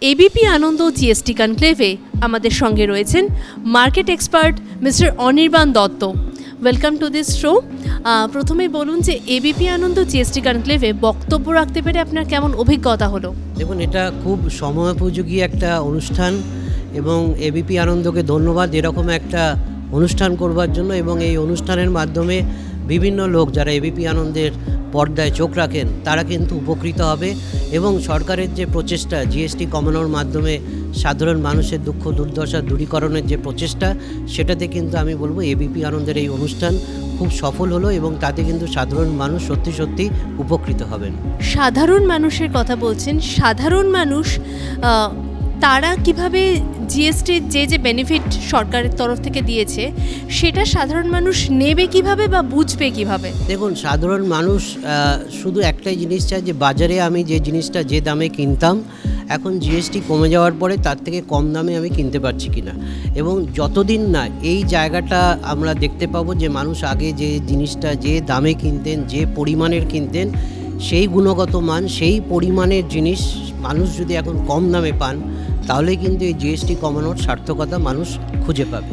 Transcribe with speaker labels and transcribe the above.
Speaker 1: ABP আনন্দ GST কনক্লেভে আমাদের সঙ্গে রয়েছেন market expert mister Anirban Dutta. Welcome to this show. প্রথমেই বলুন যে এবিপি আনন্দ জিএসটি কনক্লেভে বক্তব্য রাখতে পেরে আপনার কেমন অভিজ্ঞতা হলো?
Speaker 2: দেখুন, এটা খুব সময়োপযোগী একটা অনুষ্ঠান এবং এবিপি আনন্দকে ধন্যবাদ এরকম একটা অনুষ্ঠান করবার জন্য, এবং এই অনুষ্ঠানের মাধ্যমে বিভিন্ন লোক যারা এবিপি আনন্দের পর্দায় চোখ রাখেন তারা কিন্তু উপকৃত হবে। এবং সরকারের যে প্রচেষ্টা জিএসটি কমানোর মাধ্যমে সাধারণ মানুষের দুঃখ দুর্দশা দূরীকরণের যে প্রচেষ্টা, সেটাতে কিন্তু আমি বলবো এবিপি আনন্দের এই অনুষ্ঠান খুব সফল হলো এবং তাতে কিন্তু সাধারণ মানুষ সত্যি সত্যি উপকৃত হবেন।
Speaker 1: সাধারণ মানুষের কথা বলছেন, সাধারণ মানুষ তারা কিভাবে জিএসটির যে বেনিফিট সরকারের তরফ থেকে দিয়েছে সেটা সাধারণ মানুষ নেবে কিভাবে বা বুঝবে কিভাবে?
Speaker 2: দেখুন, সাধারণ মানুষ শুধু একটাই জিনিস চায় যে বাজারে আমি যে জিনিসটা যে দামে কিনতাম এখন জিএসটি কমে যাওয়ার পরে তার থেকে কম দামে আমি কিনতে পারছি কিনা। এবং যতদিন না এই জায়গাটা আমরা দেখতে পাবো যে মানুষ আগে যে জিনিসটা যে দামে কিনতেন, যে পরিমাণের কিনতেন, সেই গুণগত মান সেই পরিমাণের জিনিস মানুষ যদি এখন কম দামে পান, তাহলে কিন্তু এই জিএসটি কমানোর সার্থকতা মানুষ খুঁজে পাবে।